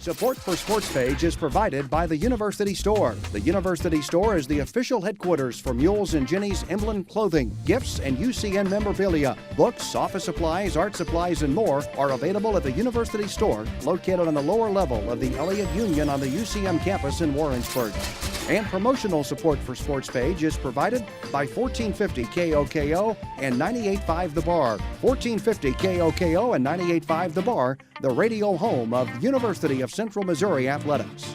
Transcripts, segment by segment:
Support for SportsPage is provided by the University Store. The University Store is the official headquarters for Mules and Jenny's Emblem clothing, gifts, and UCM memorabilia. Books, office supplies, art supplies, and more are available at the University Store, located on the lower level of the Elliott Union on the UCM campus in Warrensburg. And promotional support for SportsPage is provided by 1450 KOKO and 98.5 The Bar. 1450 KOKO and 98.5 The Bar, the radio home of University of Central Missouri Athletics.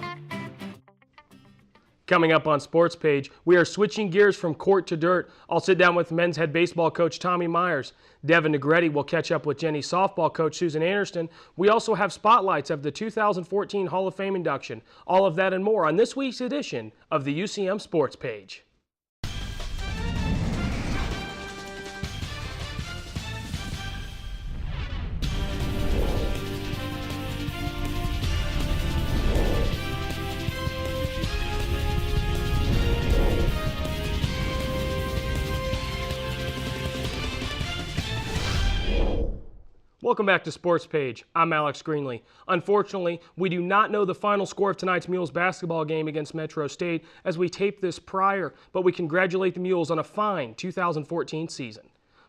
Coming up on SportsPage, we are switching gears from court to dirt. I'll sit down with men's head baseball coach Tommy Myers. Devin Negretti will catch up with Jenny softball coach Susan Anderson. We also have spotlights of the 2014 Hall of Fame induction. All of that and more on this week's edition of the UCM Sports Page. Welcome back to Sports Page. I'm Alex Greenlee. Unfortunately, we do not know the final score of tonight's Mules basketball game against Metro State as we tape this prior, but we congratulate the Mules on a fine 2014 season.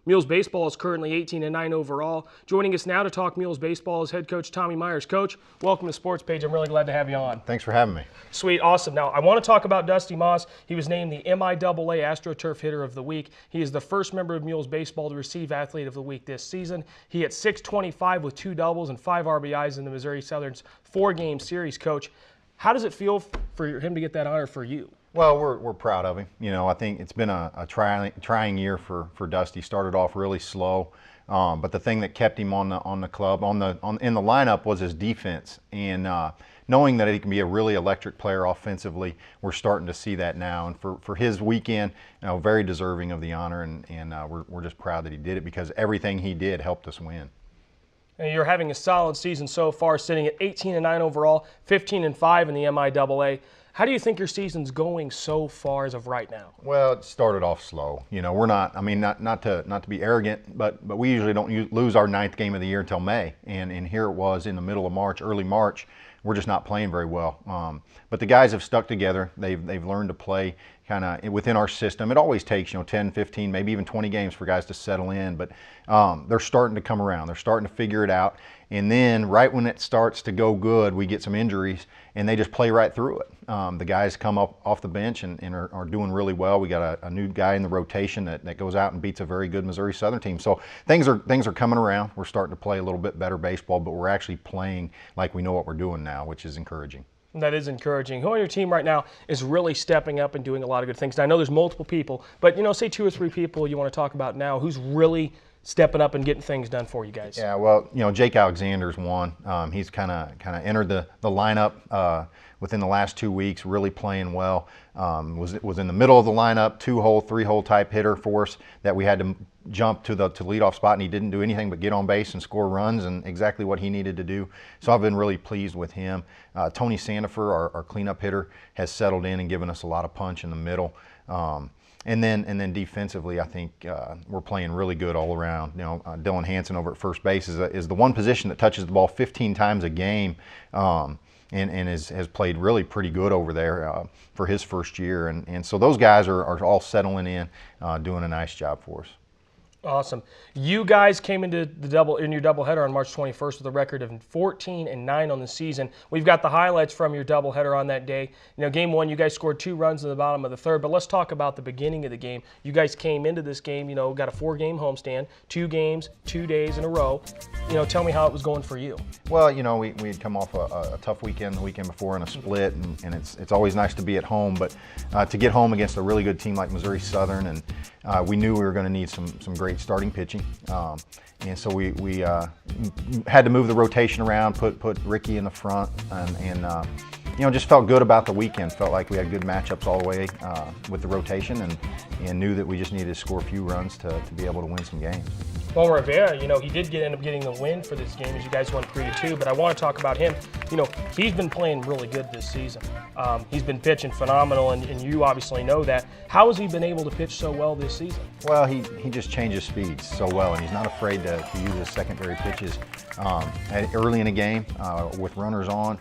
Mules baseball is currently 18-9 overall. Joining us now to talk Mules baseball is head coach Tommy Myers. Coach, welcome to Sports Page. I'm really glad to have you on. Thanks for having me. Sweet, awesome. Now, I want to talk about Dusty Moss. He was named the MIAA AstroTurf Hitter of the Week. He is the first member of Mules baseball to receive Athlete of the Week this season. He hit .625 with 2 doubles and 5 RBIs in the Missouri Southern's 4-game series. Coach, how does it feel for him to get that honor for you? Well, we're proud of him. You know, I think it's been a trying year for Dusty. Started off really slow, but the thing that kept him on the club in the lineup was his defense, and knowing that he can be a really electric player offensively, we're starting to see that now. And for his weekend, you know, very deserving of the honor, and we're just proud that he did it because everything he did helped us win. And you're having a solid season so far, sitting at 18-9 overall, 15-5 in the MIAA. How do you think your season's going so far as of right now? Well, it started off slow. You know, we're not. I mean, not to be arrogant, but we usually don't lose our 9th game of the year until May, and here it was in the middle of March, early March. We're just not playing very well. But the guys have stuck together. They've learned to play kind of within our system. It always takes, 10, 15, maybe even 20 games for guys to settle in, but they're starting to come around. They're starting to figure it out. And then right when it starts to go good, we get some injuries, and they just play right through it. The guys come up off the bench and are doing really well. We got a new guy in the rotation that goes out and beats a very good Missouri Southern team. So things are coming around. We're starting to play a little bit better baseball, but we're actually playing like we know what we're doing now, which is encouraging. That is encouraging. Who on your team right now is really stepping up and doing a lot of good things? Now, I know there's multiple people, but say 2 or 3 people you want to talk about now. Who's really stepping up and getting things done for you guys? Yeah, well, Jake Alexander's one. He's kind of entered the lineup within the last 2 weeks, really playing well. Was in the middle of the lineup, 2-hole, 3-hole type hitter for us that we had to jump to the leadoff spot, and he didn't do anything but get on base and score runs, and exactly what he needed to do. So I've been really pleased with him. Tony Sandifer, our cleanup hitter, has settled in and given us a lot of punch in the middle. And then defensively, I think we're playing really good all around. Dylan Hansen over at first base is the one position that touches the ball 15 times a game, and has played really pretty good over there for his first year. And so those guys are all settling in, doing a nice job for us. Awesome. You guys came into your doubleheader on March 21st with a record of 14-9 on the season. We've got the highlights from your doubleheader on that day. Game 1, you guys scored 2 runs in the bottom of the 3rd, but let's talk about the beginning of the game. You guys came into this game, got a 4-game homestand, 2 games, 2 days in a row. Tell me how it was going for you. Well, we had come off a tough weekend the weekend before in a split, and it's always nice to be at home, but to get home against a really good team like Missouri Southern, and we knew we were going to need some great starting pitching, and so we had to move the rotation around, put Ricky in the front, and just felt good about the weekend. Felt like we had good matchups all the way with the rotation, and knew that we just needed to score a few runs to be able to win some games. Well, Rivera, he did end up getting the win for this game as you guys won 3-2, but I want to talk about him. he's been playing really good this season. He's been pitching phenomenal, and you obviously know that. How has he been able to pitch so well this season? Well, he just changes speeds so well, and he's not afraid to use his secondary pitches early in a game with runners on.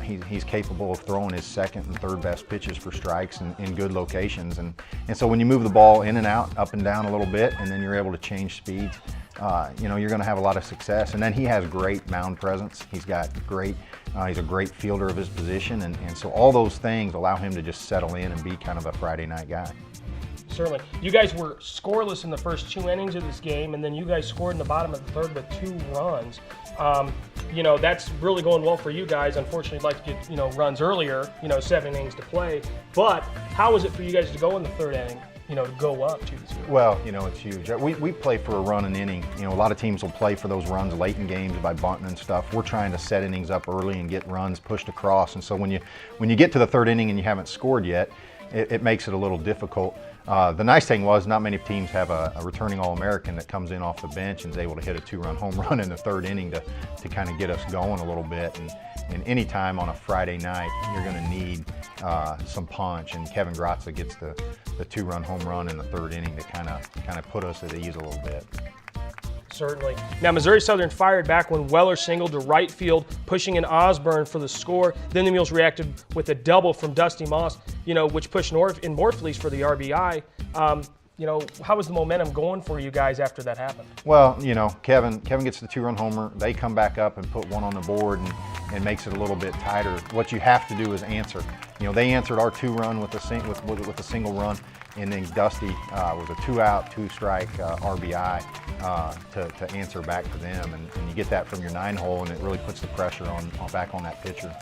He's capable of throwing his second and third best pitches for strikes in good locations, and so when you move the ball in and out, up and down a little bit, and then you're able to change speeds, you're going to have a lot of success. And then he has great mound presence. He's got great. He's a great fielder of his position, and so all those things allow him to just settle in and be kind of a Friday night guy. Certainly. You guys were scoreless in the first 2 innings of this game, and then you guys scored in the bottom of the third with 2 runs. That's really going well for you guys. Unfortunately, you'd like to get, runs earlier, 7 innings to play. But how is it for you guys to go in the third inning, to go up 2-0? Well, it's huge. We play for a run an inning. A lot of teams will play for those runs late in games by bunting and stuff. We're trying to set innings up early and get runs pushed across. And so when you get to the third inning and you haven't scored yet, it makes it a little difficult. The nice thing was not many teams have a returning All-American that comes in off the bench and is able to hit a 2-run home run in the third inning to kind of get us going a little bit. And any time on a Friday night, you're going to need some punch. And Kevin Gratza gets the 2-run home run in the third inning to kind of put us at ease a little bit. Certainly. Now, Missouri Southern fired back when Weller singled to right field, pushing in Osborne for the score. Then the Mules reacted with a double from Dusty Moss, which pushed Morflees for the RBI. How was the momentum going for you guys after that happened? Well, Kevin gets the 2-run homer. They come back up and put one on the board and makes it a little bit tighter. What you have to do is answer. They answered our 2-run with a single run, and then Dusty was a 2-out, 2-strike RBI to answer back for them. And you get that from your 9-hole, and it really puts the pressure back on that pitcher.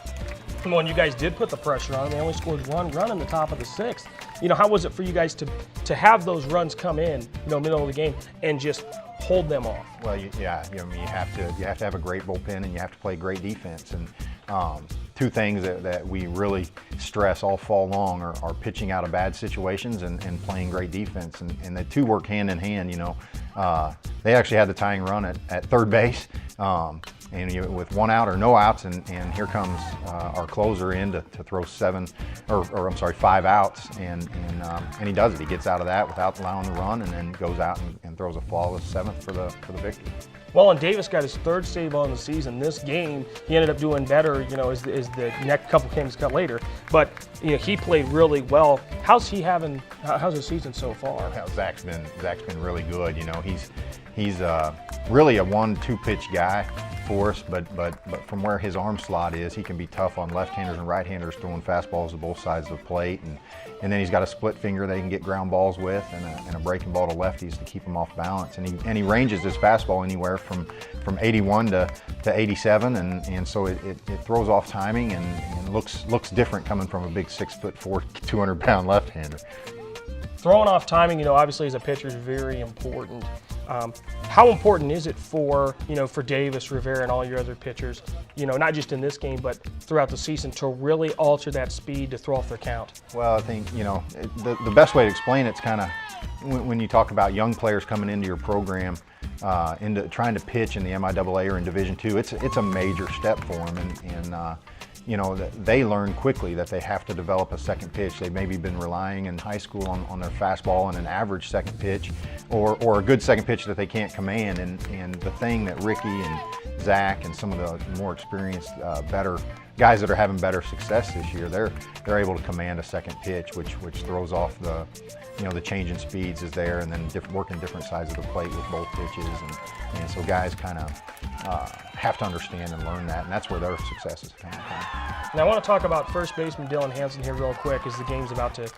Well, and you guys did put the pressure on. They only scored 1 run in the top of the 6th. How was it for you guys to have those runs come in, middle of the game and just hold them off? Well, you have to have a great bullpen, and you have to play great defense. And 2 things that we really stress all fall long are pitching out of bad situations and playing great defense. And the 2 work hand in hand. They actually had the tying run at third base. And with 1 out or no outs, and here comes our closer in to throw 5 outs, and he does it. He gets out of that without allowing the run, and then goes out and throws a flawless 7th for the victory. Well, and Davis got his 3rd save on the season. This game, he ended up doing better, as the next couple games got later. But he played really well. How's his season so far? Well, Zach's been really good. He's really a 1-2 pitch guy for us, but from where his arm slot is, he can be tough on left-handers and right-handers throwing fastballs to both sides of the plate, and then he's got a split finger they can get ground balls with, and a breaking ball to lefties to keep him off balance, and he ranges his fastball anywhere from 81 to 87, and so it throws off timing and looks different coming from a big 6'4", 200-pound left-hander. Throwing off timing, obviously as a pitcher is very important. How important is it for Davis, Rivera, and all your other pitchers, not just in this game, but throughout the season, to really alter that speed to throw off their count? Well, I think, the best way to explain it's kind of when you talk about young players coming into your program, into trying to pitch in the MIAA or in Division II, it's a major step for them, and they learn quickly that they have to develop a second pitch. They've maybe been relying in high school on their fastball and an average second pitch, or a good second pitch that they can't command. And the thing that Ricky and Zach and some of the more experienced, better guys that are having better success this year, they're able to command a second pitch, which throws off the change in speeds is there, and then working different sides of the plate with both pitches, and so guys kind of have to understand and learn that, and that's where their success is coming from. Now I want to talk about first baseman Dylan Hansen here real quick, as the game's about to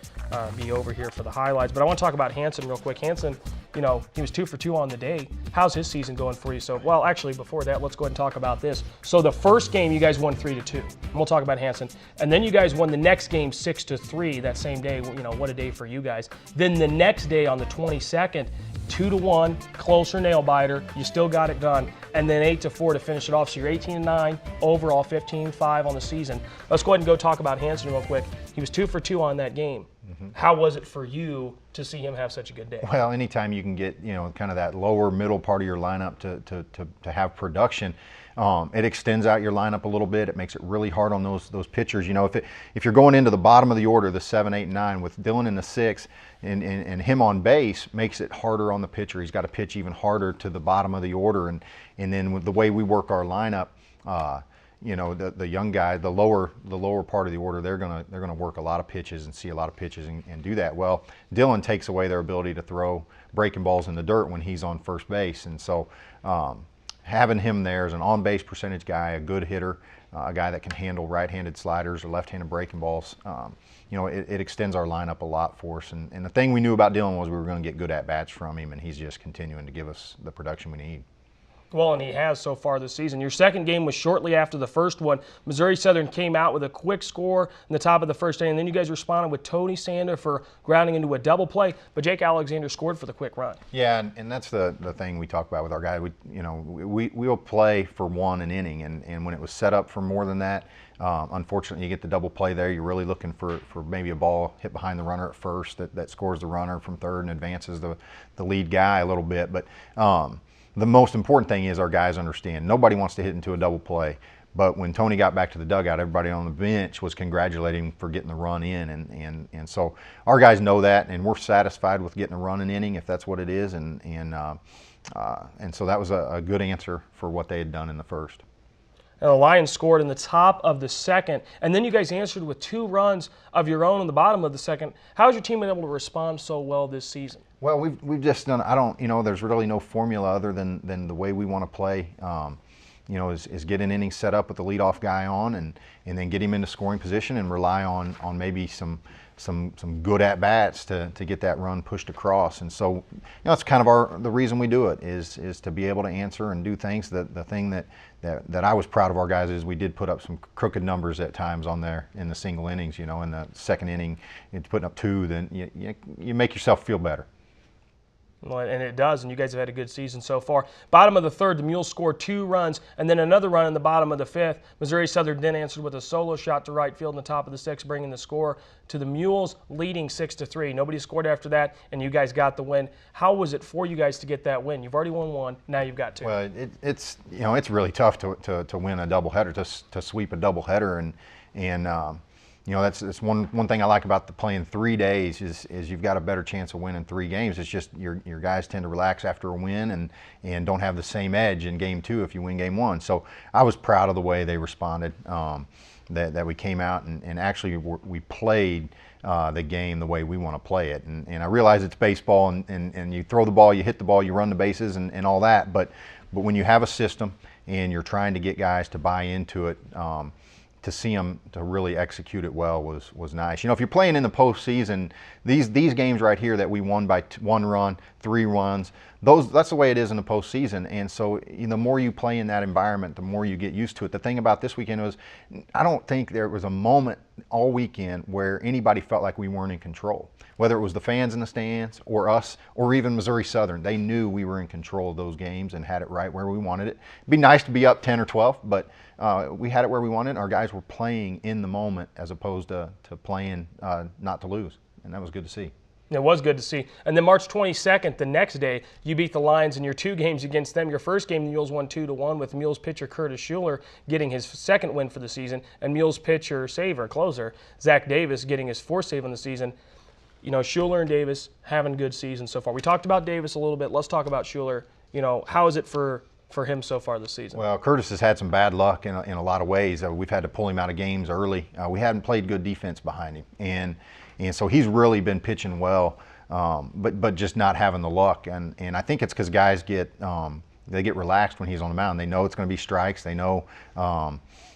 be over here for the highlights, but I want to talk about Hansen real quick. Hansen, he was 2 for 2 on the day. How's his season going for you? Well, actually, before that, let's go ahead and talk about this. So the first game, you guys won 3-2, and we'll talk about Hansen. And then you guys won the next game 6-3 that same day. What a day for you guys. Then the next day on the 22nd, 2-1, closer nail biter. You still got it done. And then 8-4 to finish it off. So you're 18-9 overall, 15-5 on the season. Let's go ahead and go talk about Hansen real quick. He was 2 for 2 on that game. How was it for you to see him have such a good day? Well, anytime you can get, you know, kind of that lower middle part of your lineup to have production, it extends out your lineup a little bit. It makes it really hard on those pitchers. You know, if you're going into the bottom of the order, the 7, 8, 9, with Dylan in the 6 and him on base, makes it harder on the pitcher. He's got to pitch even harder to the bottom of the order, and then with the way we work our lineup, you know, the young guy, the lower part of the order, they're gonna work a lot of pitches and see a lot of pitches and do that well. Dylan takes away their ability to throw breaking balls in the dirt when he's on first base, and so having him there as an on-base percentage guy, a good hitter, a guy that can handle right-handed sliders or left-handed breaking balls, you know, it extends our lineup a lot for us. And the thing we knew about Dylan was we were going to get good at-bats from him, and he's just continuing to give us the production we need. Well, and he has so far this season. Your second game was shortly after the first one. Missouri Southern came out with a quick score in the top of the first inning, and then you guys responded with Tony Sander for grounding into a double play, but Jake Alexander scored for the quick run. Yeah, and that's the thing we talk about with our guys. We'll play for one an inning, and when it was set up for more than that, unfortunately, you get the double play there. You're really looking for maybe a ball hit behind the runner at first that scores the runner from third and advances the lead guy a little bit, but the most important thing is our guys understand nobody wants to hit into a double play. But when Tony got back to the dugout, everybody on the bench was congratulating him for getting the run in. And so our guys know that, and we're satisfied with getting a run an inning if that's what it is. And so that was a good answer for what they had done in the first. And the Lions scored in the top of the second, and then you guys answered with 2 runs of your own in the bottom of the second. How has your team been able to respond so well this season? Well, we've just done, there's really no formula other than the way we want to play. Is get an inning set up with the leadoff guy on, and then get him into scoring position and rely on maybe some good at bats to get that run pushed across. And so, that's kind of the reason we do it is to be able to answer and do things. The thing that I was proud of our guys is we did put up some crooked numbers at times on there in the single innings. In the second inning, it's putting up 2, then you make yourself feel better. Well, and it does, and you guys have had a good season so far. Bottom of the third, the Mules scored 2 runs, and then another run in the bottom of the 5th. Missouri Southern then answered with a solo shot to right field in the top of the 6th, bringing the score to the Mules, leading 6-3. Nobody scored after that, and you guys got the win. How was it for you guys to get that win? You've already won 1, now you've got 2. Well, it's really tough to win a doubleheader, to sweep a doubleheader, and that's one thing I like about playing 3 days is you've got a better chance of winning 3 games. It's just your guys tend to relax after a win and don't have the same edge in game 2 if you win game 1. So I was proud of the way they responded, that we came out and actually we played the game the way we want to play it. And I realize it's baseball and you throw the ball, you hit the ball, you run the bases and all that. But when you have a system and you're trying to get guys to buy into it, to see them to really execute it well was nice. If you're playing in the postseason, these games right here that we won by 1 run, 3 runs, that's the way it is in the postseason. And so the more you play in that environment, the more you get used to it. The thing about this weekend was I don't think there was a moment all weekend where anybody felt like we weren't in control. Whether it was the fans in the stands or us or even Missouri Southern, they knew we were in control of those games and had it right where we wanted it. It'd be nice to be up 10 or 12, but we had it where we wanted it. Our guys were playing in the moment as opposed to playing not to lose, and that was good to see. It was good to see. And then March 22nd, the next day, you beat the Lions in your 2 games against them. Your first game, the Mules won 2-1 with Mules pitcher Curtis Schuler getting his 2nd win for the season, and Mules pitcher closer Zach Davis getting his 4th save on the season. Schuler and Davis having good seasons so far. We talked about Davis a little bit. Let's talk about Schuler. How is it for him so far this season? Well, Curtis has had some bad luck in a lot of ways. We've had to pull him out of games early. We hadn't played good defense behind him, and so he's really been pitching well, but just not having the luck. And I think it's because guys get relaxed when he's on the mound. They know it's going to be strikes. They know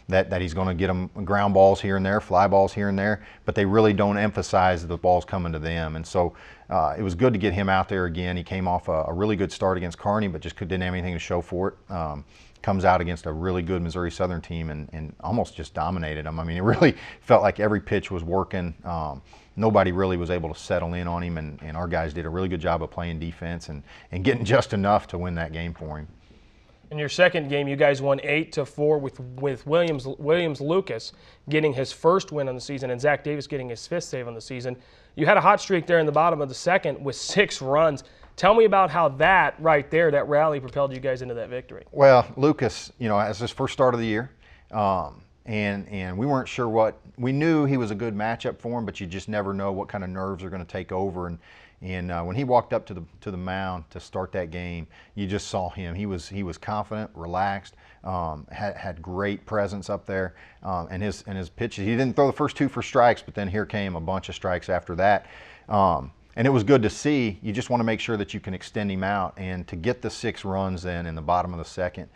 that he's going to get them ground balls here and there, fly balls here and there, but they really don't emphasize the ball's coming to them. And so it was good to get him out there again. He came off a really good start against Kearney, but just didn't have anything to show for it. Comes out against a really good Missouri Southern team and almost just dominated them. I mean, it really felt like every pitch was working. Nobody really was able to settle in on him, and our guys did a really good job of playing defense and getting just enough to win that game for him. In your second game, you guys won 8-4 with Williams Lucas getting his first win on the season and Zach Davis getting his 5th save on the season. You had a hot streak there in the bottom of the second with 6 runs. Tell me about how that right there, that rally propelled you guys into that victory. Well, Lucas, you know, as his first start of the year, and we weren't sure what, we knew he was a good matchup for him, but you just never know what kind of nerves are going to take over. And when he walked up to the mound to start that game, you just saw him. He was confident, relaxed, had great presence up there, and his pitches. He didn't throw the first 2 for strikes, but then here came a bunch of strikes after that. And it was good to see. You just want to make sure that you can extend him out, and to get the 6 runs then in the bottom of the second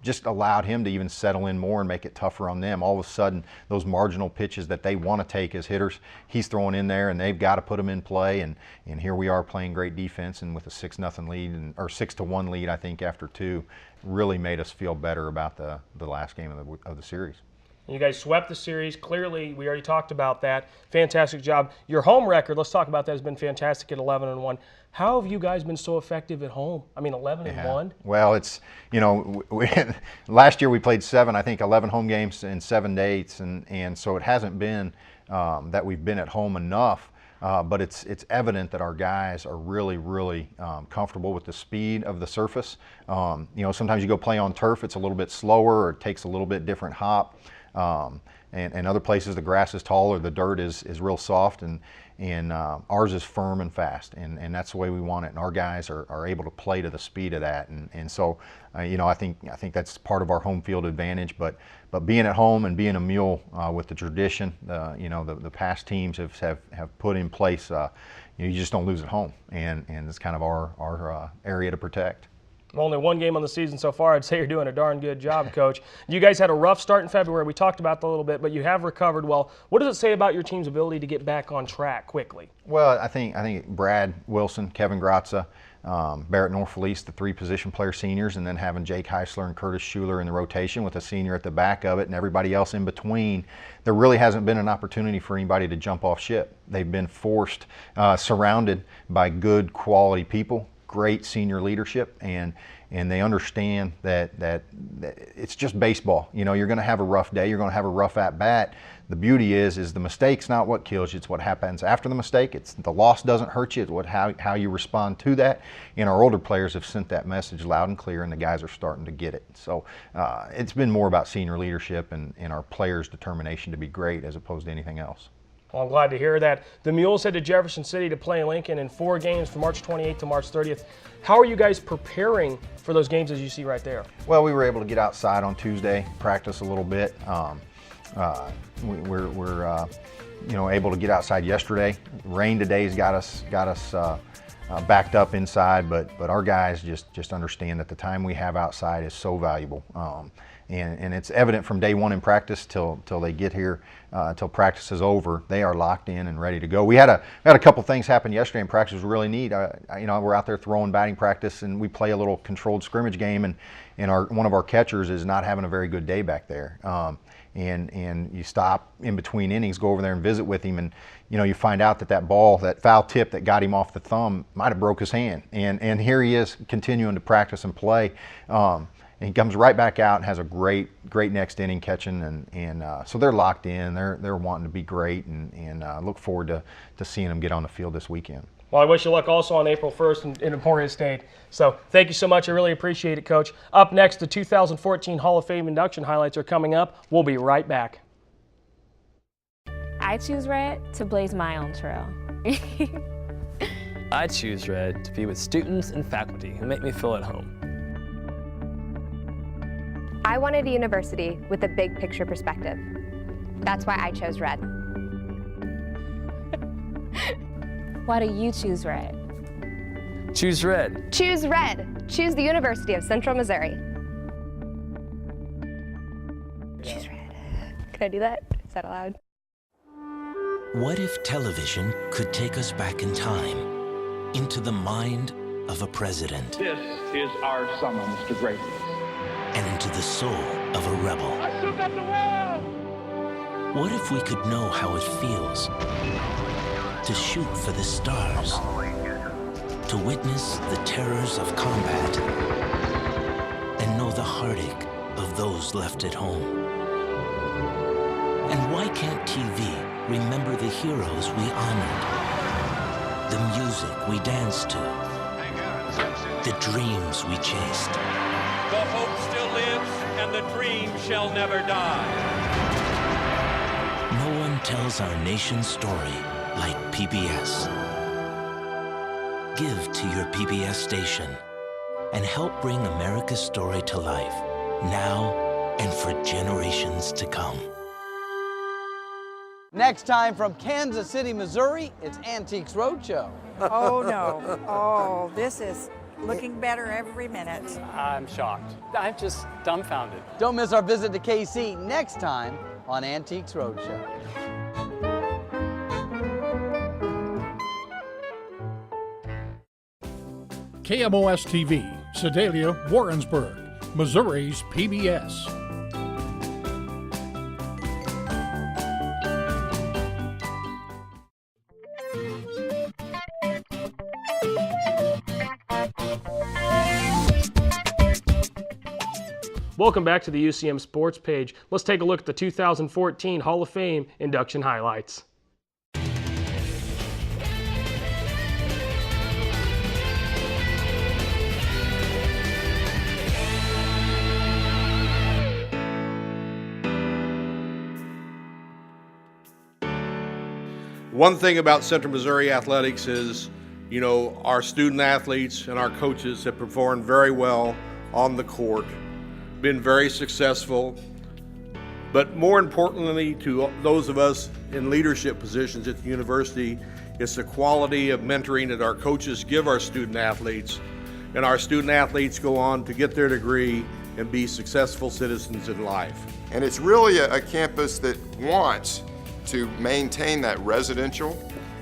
just allowed him to even settle in more and make it tougher on them. All of a sudden, those marginal pitches that they want to take as hitters, he's throwing in there, and they've got to put them in play. And here we are playing great defense, and with a 6-0 lead, or 6-1 lead, I think, after 2, really made us feel better about the last game of the series. You guys swept the series. Clearly, we already talked about that. Fantastic job. Your home record, let's talk about that, has been fantastic at 11-1. How have you guys been so effective at home? I mean, 11-1? Well, it's, you know, last year we played 11 home games in 7 dates, and so it hasn't been that we've been at home enough. But it's evident that our guys are really comfortable with the speed of the surface. You know, sometimes you go play on turf, it's a little bit slower, or it takes a little bit different hop. And other places the grass is tall or the dirt is real soft, and ours is firm and fast, and that's the way we want it. And our guys are able to play to the speed of that, and so you know, I think that's part of our home field advantage. But being at home and being a Mule with the tradition, you know, the past teams have put in place, you just don't lose at home, and it's kind of our area to protect. Only 1 game on the season so far. I'd say you're doing a darn good job, Coach. You guys had a rough start in February. We talked about that a little bit, but you have recovered well. What does it say about your team's ability to get back on track quickly? Well, I think Brad Wilson, Kevin Gratza, Barrett Norfelice, the 3 position player seniors, and then having Jake Heisler and Curtis Schuler in the rotation with a senior at the back of it and everybody else in between. There really hasn't been an opportunity for anybody to jump off ship. They've been forced, surrounded by good quality people, great senior leadership, and they understand that it's just baseball. You know, you're going to have a rough day, you're going to have a rough at bat. The beauty is the mistake's not what kills you, it's what happens after the mistake. It's the loss doesn't hurt you, it's how you respond to that. And our older players have sent that message loud and clear, and the guys are starting to get it. So it's been more about senior leadership and our players' determination to be great as opposed to anything else. Well, I'm glad to hear that. The Mules head to Jefferson City to play Lincoln in 4 games from March 28th to March 30th. How are you guys preparing for those games as you see right there? Well, we were able to get outside on Tuesday, practice a little bit. We're you know, able to get outside yesterday. Rain today's got us backed up inside, but our guys just understand that the time we have outside is so valuable. And it's evident from day 1 in practice till they get here, till practice is over. They are locked in and ready to go. We had a couple things happen yesterday in practice. It was really neat. You know, we're out there throwing batting practice, and we play a little controlled scrimmage game, and one of our catchers is not having a very good day back there. And you stop in between innings, go over there and visit with him, and you know, you find out that ball, that foul tip that got him off the thumb, might have broke his hand. And here he is continuing to practice and play. And he comes right back out and has a great next inning catching, and so they're locked in. They're wanting to be great, and look forward to seeing them get on the field this weekend. Well, I wish you luck also on April 1st in Emporia State. So thank you so much. I really appreciate it, Coach. Up next, the 2014 Hall of Fame induction highlights are coming up. We'll be right back. I choose red to blaze my own trail. I choose red to be with students and faculty who make me feel at home. I wanted a university with a big picture perspective. That's why I chose red. Why do you choose red? Choose red. Choose red. Choose the University of Central Missouri. Choose red. Can I do that? Is that allowed? What if television could take us back in time, into the mind of a president? This is our summer, Mr. Greatness. And into the soul of a rebel. I still got the world! What if we could know how it feels to shoot for the stars, to witness the terrors of combat, and know the heartache of those left at home? And why can't TV remember the heroes we honored? The music we danced to? The dreams we chased? The hope still lives and the dream shall never die. No one tells our nation's story like PBS. Give to your PBS station and help bring America's story to life now and for generations to come. Next time from Kansas City, Missouri, it's Antiques Roadshow. Oh no, oh, this is looking better every minute. I'm shocked. I'm just dumbfounded. Don't miss our visit to KC next time on Antiques Roadshow. KMOS-TV, Sedalia, Warrensburg, Missouri's PBS. Welcome back to the UCM Sports Page. Let's take a look at the 2014 Hall of Fame induction highlights. One thing about Central Missouri Athletics is, you know, our student athletes and our coaches have performed very well on the court, been very successful, but more importantly to those of us in leadership positions at the university, it's the quality of mentoring that our coaches give our student athletes, and our student athletes go on to get their degree and be successful citizens in life. And it's really a campus that wants to maintain that residential,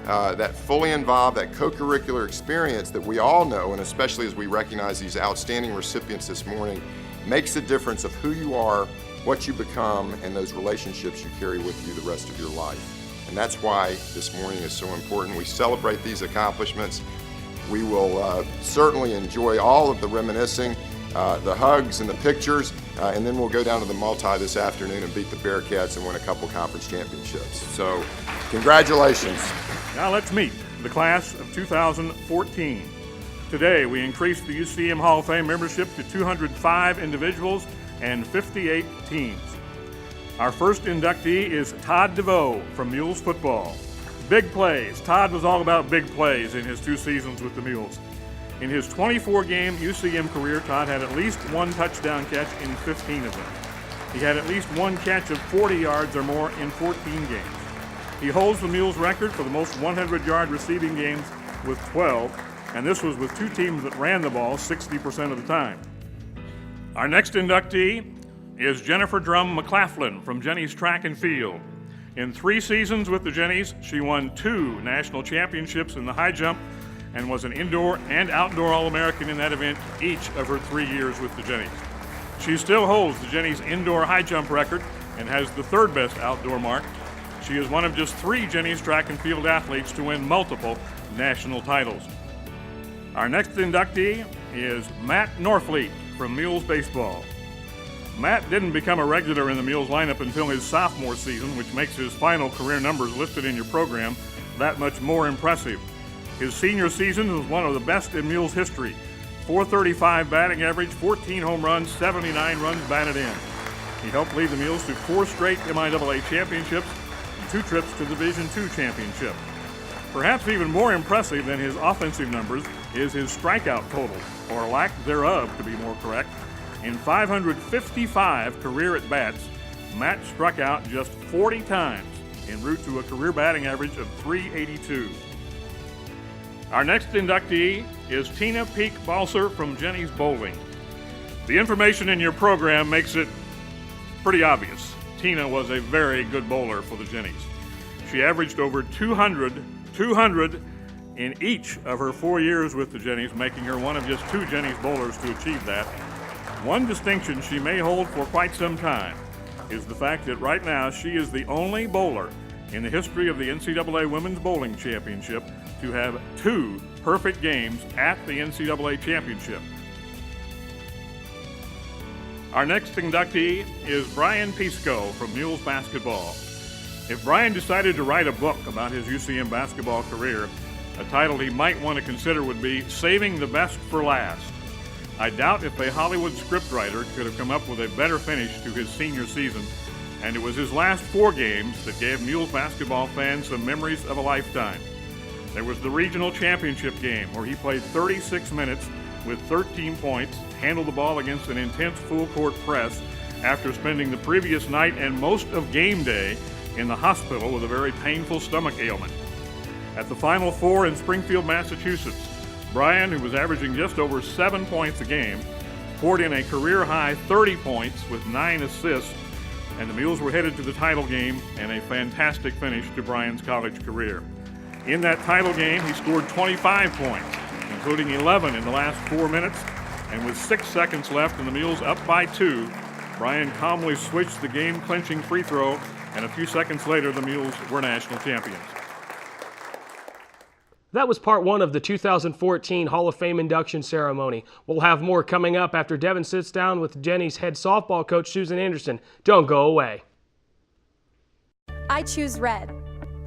that fully involved, that co-curricular experience that we all know, and especially as we recognize these outstanding recipients this morning, makes the difference of who you are, what you become, and those relationships you carry with you the rest of your life. And that's why this morning is so important. We celebrate these accomplishments. We will certainly enjoy all of the reminiscing, the hugs and the pictures, and then we'll go down to the multi this afternoon and beat the Bearcats and win a couple conference championships. So, congratulations. Now let's meet the class of 2014. Today, we increased the UCM Hall of Fame membership to 205 individuals and 58 teams. Our first inductee is Todd DeVoe from Mules football. Big plays. Todd was all about big plays in his 2 seasons with the Mules. In his 24-game UCM career, Todd had at least 1 touchdown catch in 15 of them. He had at least 1 catch of 40 yards or more in 14 games. He holds the Mules record for the most 100-yard receiving games with 12, and this was with 2 teams that ran the ball 60% of the time. Our next inductee is Jennifer Drum McLaughlin from Jenny's Track and Field. In 3 seasons with the Jennies, she won 2 national championships in the high jump and was an indoor and outdoor All-American in that event each of her 3 years with the Jennies. She still holds the Jennies indoor high jump record and has the 3rd best outdoor mark. She is one of just 3 Jennies Track and Field athletes to win multiple national titles. Our next inductee is Matt Norfleet from Mules baseball. Matt didn't become a regular in the Mules lineup until his sophomore season, which makes his final career numbers listed in your program that much more impressive. His senior season was one of the best in Mules history. .435 batting average, 14 home runs, 79 runs batted in. He helped lead the Mules to 4 straight MIAA championships and 2 trips to the Division II championship. Perhaps even more impressive than his offensive numbers is his strikeout total, or lack thereof to be more correct. In 555 career at-bats, Matt struck out just 40 times en route to a career batting average of .382. Our next inductee is Tina Peak Balser from Jenny's Bowling. The information in your program makes it pretty obvious. Tina was a very good bowler for the Jennies. She averaged over 200 in each of her 4 years with the Jennies, making her one of just 2 Jennies bowlers to achieve that. One distinction she may hold for quite some time is the fact that right now she is the only bowler in the history of the NCAA Women's Bowling Championship to have 2 perfect games at the NCAA Championship. Our next inductee is Brian Pisco from Mules Basketball. If Brian decided to write a book about his UCM basketball career, a title he might want to consider would be Saving the Best for Last. I doubt if a Hollywood scriptwriter could have come up with a better finish to his senior season, and it was his last 4 games that gave Mules basketball fans some memories of a lifetime. There was the regional championship game where he played 36 minutes with 13 points, handled the ball against an intense full-court press after spending the previous night and most of game day in the hospital with a very painful stomach ailment. At the Final Four in Springfield, Massachusetts, Brian, who was averaging just over 7 points a game, poured in a career-high 30 points with 9 assists, and the Mules were headed to the title game and a fantastic finish to Brian's college career. In that title game, he scored 25 points, including 11 in the last 4 minutes, and with 6 seconds left and the Mules up by 2, Brian calmly switched the game-clinching free throw, and a few seconds later, the Mules were national champions. That was part 1 of the 2014 Hall of Fame induction ceremony. We'll have more coming up after Devin sits down with Jenny's head softball coach, Susan Anderson. Don't go away. I choose red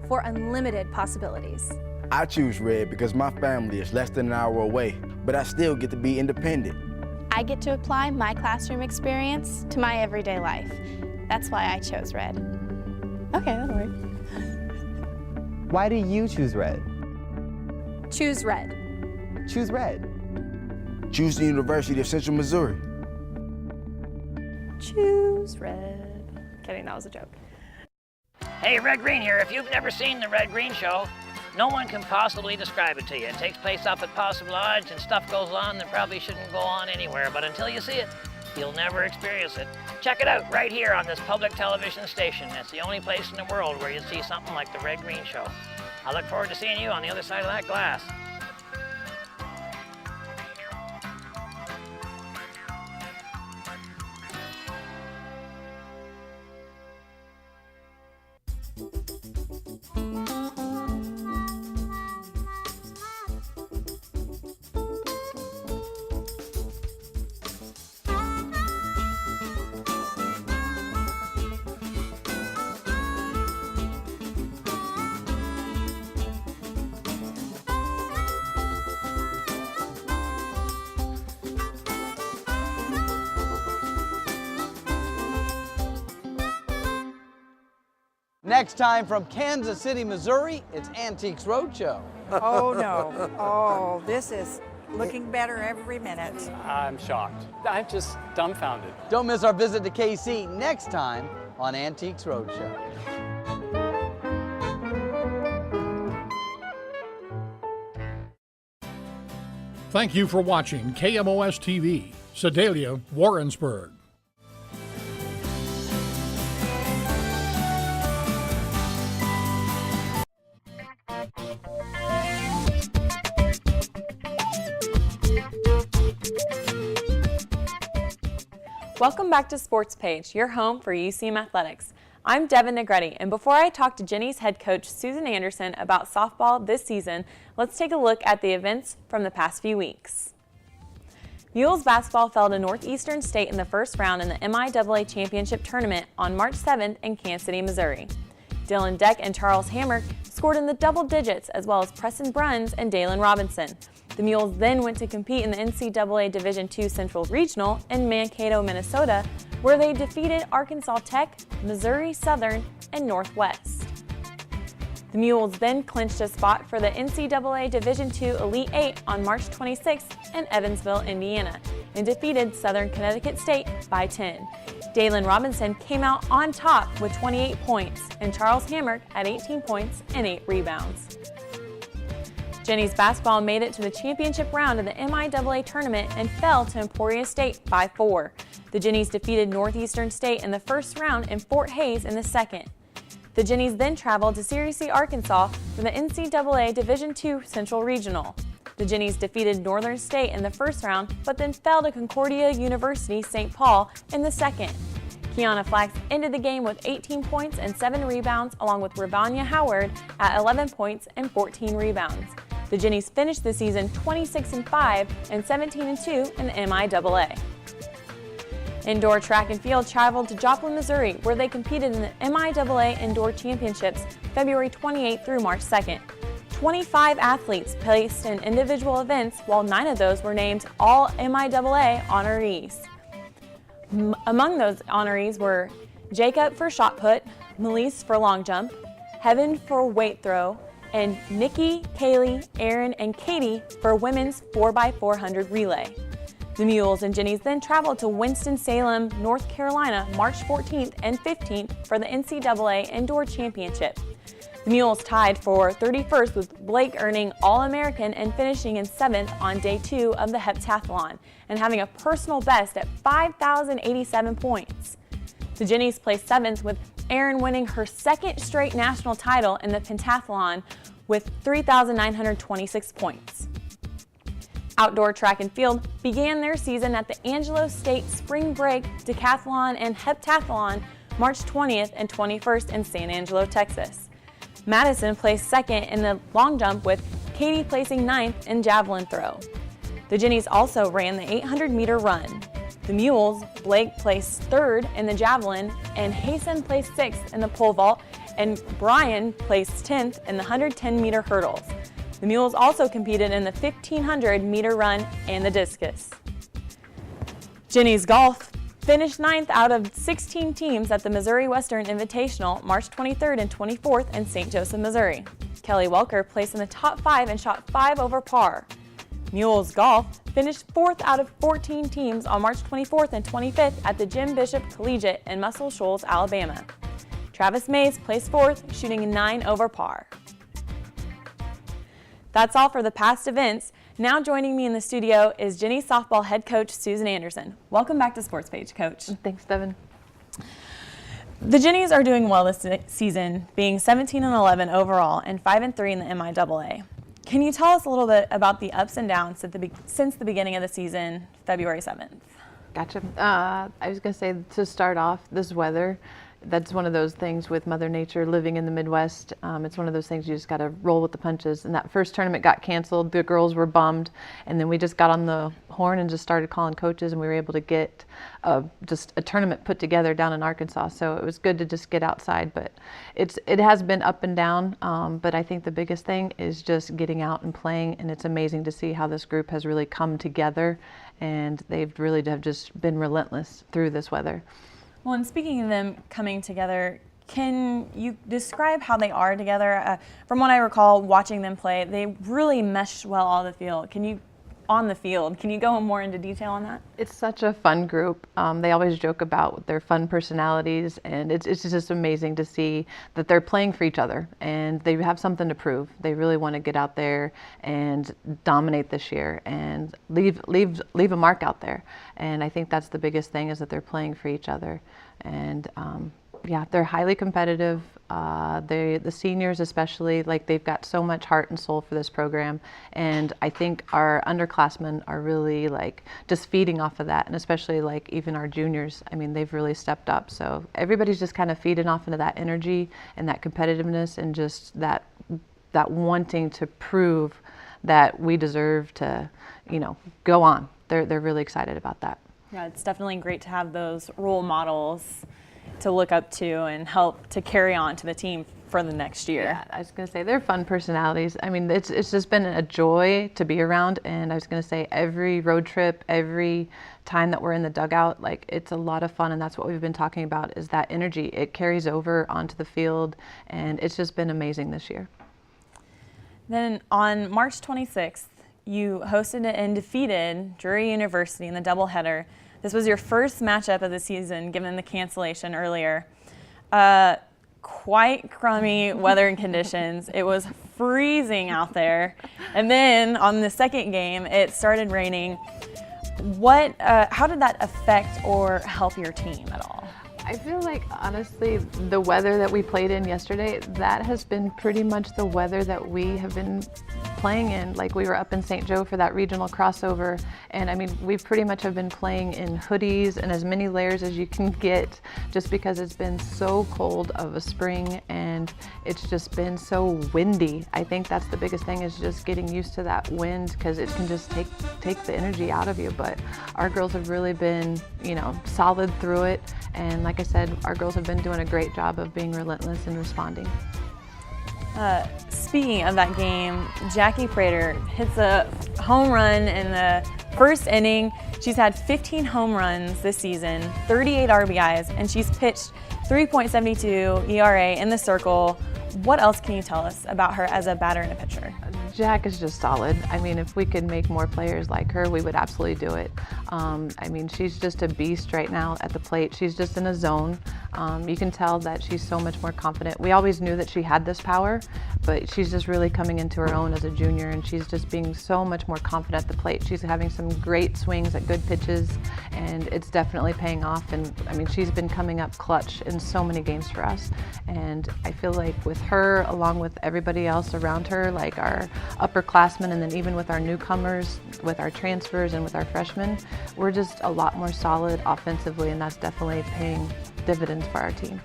for unlimited possibilities. I choose red because my family is less than an hour away, but I still get to be independent. I get to apply my classroom experience to my everyday life. That's why I chose red. Okay, that'll work. Why do you choose red? Choose red. Choose red. Choose the University of Central Missouri. Choose red. Kidding, that was a joke. Hey, Red Green here. If you've never seen the Red Green Show, no one can possibly describe it to you. It takes place up at Possum Lodge, and stuff goes on that probably shouldn't go on anywhere, but until you see it, you'll never experience it. Check it out right here on this public television station. It's the only place in the world where you see something like the Red Green Show. I look forward to seeing you on the other side of that glass. Next time from Kansas City, Missouri, it's Antiques Roadshow. Oh no, oh, this is looking better every minute. I'm shocked. I'm just dumbfounded. Don't miss our visit to KC next time on Antiques Roadshow. Thank you for watching KMOS-TV, Sedalia, Warrensburg. Welcome back to Sports Page, your home for UCM Athletics. I'm Devin Negretti, and before I talk to Jenny's head coach, Susan Anderson, about softball this season, let's take a look at the events from the past few weeks. Mules basketball fell to Northeastern State in the first round in the MIAA Championship Tournament on March 7th in Kansas City, Missouri. Dylan Deck and Charles Hammer scored in the double digits, as well as Preston Bruns and Dalen Robinson. The Mules then went to compete in the NCAA Division II Central Regional in Mankato, Minnesota, where they defeated Arkansas Tech, Missouri Southern, and Northwest. The Mules then clinched a spot for the NCAA Division II Elite 8 on March 26th in Evansville, Indiana, and defeated Southern Connecticut State by 10. Dalen Robinson came out on top with 28 points, and Charles Hammer had 18 points and 8 rebounds. Jenny's basketball made it to the championship round of the MIAA tournament and fell to Emporia State by 4. The Jennies defeated Northeastern State in the first round and Fort Hays in the second. The Jennies then traveled to Series C, Arkansas for the NCAA Division II Central Regional. The Jennies defeated Northern State in the first round, but then fell to Concordia University St. Paul in the second. Kiana Flax ended the game with 18 points and 7 rebounds, along with Ravanya Howard at 11 points and 14 rebounds. The Jennies finished the season 26-5 and 17-2 in the MIAA. Indoor track and field traveled to Joplin, Missouri, where they competed in the MIAA Indoor Championships February 28th through March 2nd. 25 athletes placed in individual events, while 9 of those were named all MIAA honorees. Among those honorees were Jacob for shot put, Melise for long jump, Heaven for weight throw, and Nikki, Kaylee, Aaron, and Katie for women's 4x400 relay. The Mules and Jennies then traveled to Winston-Salem, North Carolina, March 14th and 15th for the NCAA Indoor Championship. The Mules tied for 31st, with Blake earning All-American and finishing in 7th on day 2 of the heptathlon and having a personal best at 5,087 points. The Jennies placed 7th, with Erin winning her 2nd straight national title in the pentathlon with 3,926 points. Outdoor track and field began their season at the Angelo State Spring Break Decathlon and Heptathlon March 20th and 21st in San Angelo, Texas. Madison placed 2nd in the long jump, with Katie placing 9th in javelin throw. The Jennies also ran the 800-meter run. The Mules, Blake placed 3rd in the javelin, and Hasten placed 6th in the pole vault, and Brian placed 10th in the 110-meter hurdles. The Mules also competed in the 1,500-meter run and the discus. Jennies Golf finished 9th out of 16 teams at the Missouri Western Invitational March 23rd and 24th in St. Joseph, Missouri. Kelly Welker placed in the top 5 and shot 5 over par. Mules Golf finished 4th out of 14 teams on March 24th and 25th at the Jim Bishop Collegiate in Muscle Shoals, Alabama. Travis Mays placed 4th, shooting 9 over par. That's all for the past events. Now joining me in the studio is Jennies softball head coach Susan Anderson. Welcome back to Sports Page, Coach. Thanks, Devin. The Jennies are doing well this season, being 17-11 overall and 5-3 in the MIAA. Can you tell us a little bit about the ups and downs since the beginning of the season, February 7th? Gotcha. I was going to say, to start off, this weather, that's one of those things with Mother Nature living in the Midwest. It's one of those things you just got to roll with the punches. And that first tournament got canceled. The girls were bummed. And then we just got on the horn and just started calling coaches, and we were able to get just a tournament put together down in Arkansas. So it was good to just get outside. But it has been up and down. But I think the biggest thing is just getting out and playing. And it's amazing to see how this group has really come together. And they've really have just been relentless through this weather. Well, and speaking of them coming together, can you describe how they are together? From what I recall watching them play, they really meshed well on the field. Can you go more into detail on that? It's such a fun group. They always joke about their fun personalities, and it's just amazing to see that they're playing for each other, and they have something to prove. They really want to get out there and dominate this year and leave a mark out there. And I think that's the biggest thing, is that they're playing for each other. And yeah, they're highly competitive. The seniors especially, like, they've got so much heart and soul for this program, and I think our underclassmen are really just feeding off of that, and especially even our juniors. I mean, they've really stepped up. So everybody's just kind of feeding off into that energy and that competitiveness, and just that wanting to prove that we deserve to, go on. They're really excited about that. Yeah, it's definitely great to have those role models to look up to and help to carry on to the team for the next year. Yeah, I was going to say, they're fun personalities. I mean, it's just been a joy to be around, and I was going to say, every road trip, every time that we're in the dugout, it's a lot of fun, and that's what we've been talking about, is that energy. It carries over onto the field, and it's just been amazing this year. Then on March 26th, you hosted and defeated Drury University in the doubleheader. This was your first matchup of the season, given the cancellation earlier. Quite crummy weather and conditions. It was freezing out there. And then on the second game, it started raining. How did that affect or help your team at all? I feel like, honestly, the weather that we played in yesterday, that has been pretty much the weather that we have been playing in. Like we were up in St. Joe for that regional crossover, and I mean, we pretty much have been playing in hoodies and as many layers as you can get, just because it's been so cold of a spring and it's just been so windy. I think that's the biggest thing, is just getting used to that wind, because it can just take the energy out of you. But our girls have really been, you know, solid through it, and like I said, our girls have been doing a great job of being relentless and responding. Speaking of that game, Jackie Prater hits a home run in the first inning. She's had 15 home runs this season, 38 RBIs, and she's pitched 3.72 ERA in the circle. What else can you tell us about her as a batter and a pitcher? Jack is just solid. I mean, if we could make more players like her, we would absolutely do it. I mean, she's just a beast right now at the plate. She's just in a zone. You can tell that she's so much more confident. We always knew that she had this power, but she's just really coming into her own as a junior, and she's just being so much more confident at the plate. She's having some great swings at good pitches, and it's definitely paying off. And I mean, she's been coming up clutch in so many games for us. And I feel like with her, along with everybody else around her, like our upperclassmen, and then even with our newcomers, with our transfers, and with our freshmen, we're just a lot more solid offensively, and that's definitely paying dividends for our team.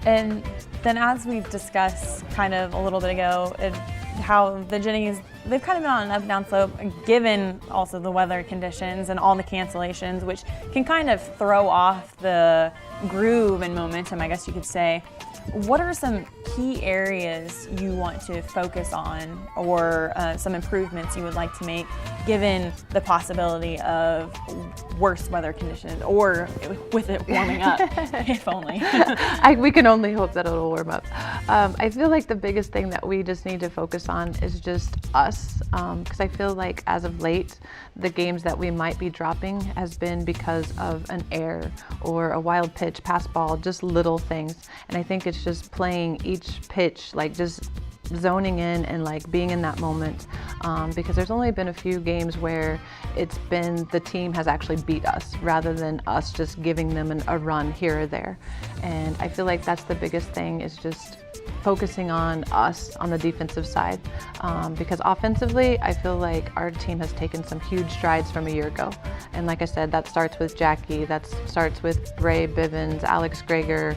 And then, as we've discussed kind of a little bit ago, how the Jennies, they've kind of been on an up and down slope, given also the weather conditions and all the cancellations, which can kind of throw off the groove and momentum, I guess you could say. What are some key areas you want to focus on, or some improvements you would like to make, given the possibility of worse weather conditions, or with it warming up, if only? We can only hope that it'll warm up. I feel like the biggest thing that we just need to focus on is just us, because I feel like as of late, the games that we might be dropping has been because of an error or a wild pitch, pass ball, just little things. And I think it's just playing each pitch, like just zoning in and like being in that moment, because there's only been a few games where it's been the team has actually beat us rather than us just giving them a run here or there. And I feel like that's the biggest thing, is just focusing on us on the defensive side, because offensively I feel like our team has taken some huge strides from a year ago. And like I said, that starts with Jackie, that starts with Bray Bivens, Alex Greger,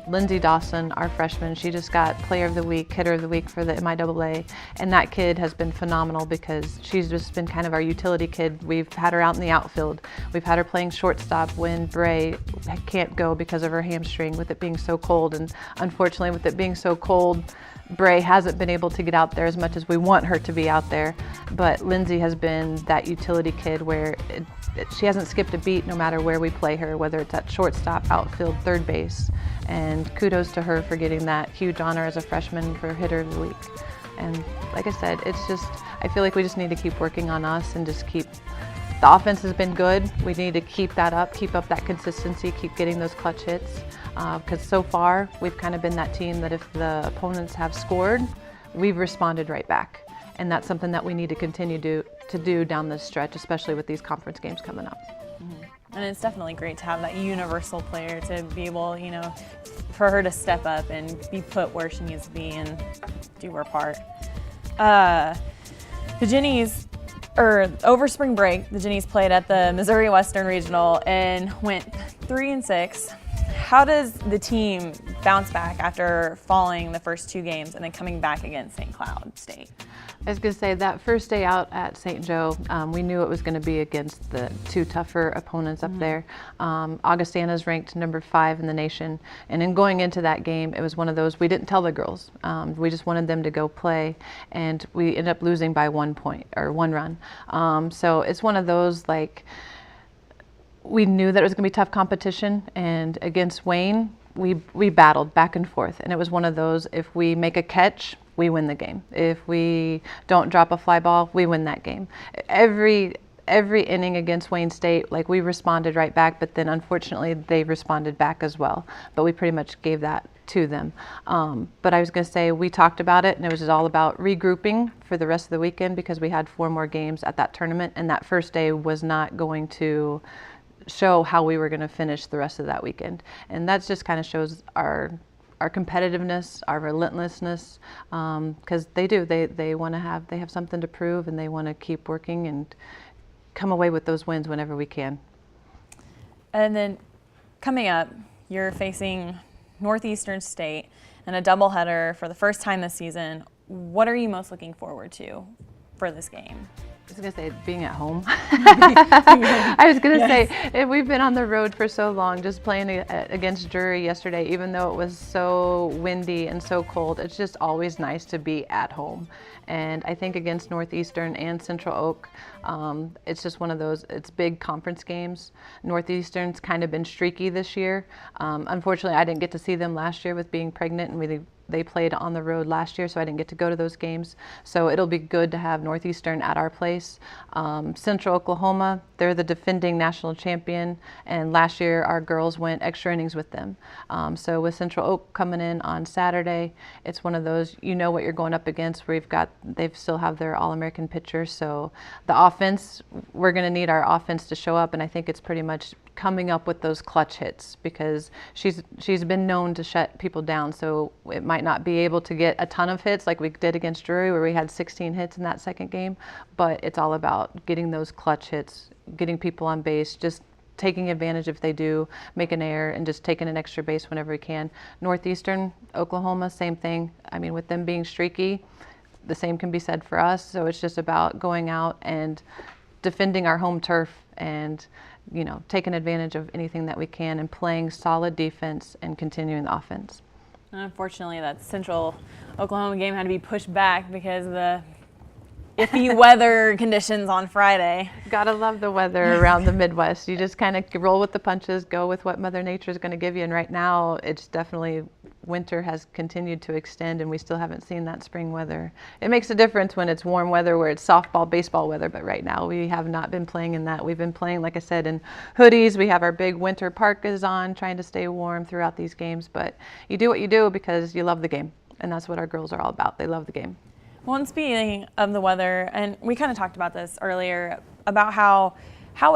Lindsay Dawson, our freshman. She just got Player of the Week, Hitter of the Week for the MIAA, and that kid has been phenomenal because she's just been kind of our utility kid. We've had her out in the outfield. We've had her playing shortstop when Bray can't go because of her hamstring, with it being so cold. And unfortunately, with it being so cold, Bray hasn't been able to get out there as much as we want her to be out there. But Lindsay has been that utility kid where she hasn't skipped a beat no matter where we play her, whether it's at shortstop, outfield, third base. And kudos to her for getting that huge honor as a freshman for Hitter of the Week. And like I said, it's just, I feel like we just need to keep working on us and just keep, the offense has been good. We need to keep that up, keep up that consistency, keep getting those clutch hits. Because so far, we've kind of been that team that if the opponents have scored, we've responded right back. And that's something that we need to continue to do down this stretch, especially with these conference games coming up. And it's definitely great to have that universal player to be able, you know, for her to step up and be put where she needs to be and do her part. The Jennies, over spring break, the Jennies played at the Missouri Western Regional and went 3-6. How does the team bounce back after falling the first two games and then coming back against St. Cloud State? I was going to say, that first day out at St. Joe, we knew it was going to be against the two tougher opponents up there. Augustana's ranked number 5 in the nation, and in going into that game, it was one of those, we didn't tell the girls. We just wanted them to go play, and we ended up losing by 1 point, or 1 run. So it's one of those, like, we knew that it was going to be tough competition, and against Wayne, we battled back and forth, and it was one of those, if we make a catch, we win the game. If we don't drop a fly ball, we win that game. Every inning against Wayne State, like, we responded right back, but then unfortunately they responded back as well. But we pretty much gave that to them. But I was going to say, we talked about it, and it was just all about regrouping for the rest of the weekend, because we had 4 more games at that tournament, and that first day was not going to show how we were going to finish the rest of that weekend. And that just kind of shows our our competitiveness, our relentlessness, because they have something to prove, and they want to keep working and come away with those wins whenever we can. And then coming up, you're facing Northeastern State in a doubleheader for the first time this season. What are you most looking forward to for this game? I was going to say being at home. I was going to say we've been on the road for so long, just playing against Drury yesterday, even though it was so windy and so cold, it's just always nice to be at home. And I think against Northeastern and Central Oak, it's just one of those, it's big conference games. Northeastern's kind of been streaky this year. Unfortunately, I didn't get to see them last year with being pregnant, and they played on the road last year, so I didn't get to go to those games. So it'll be good to have Northeastern at our place. Central Oklahoma, they're the defending national champion, and last year our girls went extra innings with them. So with Central Oak coming in on Saturday, it's one of those, you know what you're going up against. They still have their All-American pitchers, so the offense, we're going to need our offense to show up, and I think it's pretty much coming up with those clutch hits, because she's been known to shut people down, so it might not be able to get a ton of hits like we did against Drury, where we had 16 hits in that second game, but it's all about getting those clutch hits, getting people on base, just taking advantage if they do make an error, and just taking an extra base whenever we can. Northeastern Oklahoma, same thing. I mean, with them being streaky, the same can be said for us, so it's just about going out and defending our home turf and taking advantage of anything that we can and playing solid defense and continuing the offense. Unfortunately, that Central Oklahoma game had to be pushed back because of the iffy weather conditions on Friday. Gotta love the weather around the Midwest. You just kind of roll with the punches, go with what Mother Nature is going to give you. And right now, it's definitely, winter has continued to extend, and we still haven't seen that spring weather. It makes a difference when it's warm weather, where it's softball, baseball weather, but right now we have not been playing in that. We've been playing, like I said, in hoodies. We have our big winter parkas on, trying to stay warm throughout these games, but you do what you do because you love the game, and that's what our girls are all about. They love the game. Well, and speaking of the weather, and we kind of talked about this earlier, about how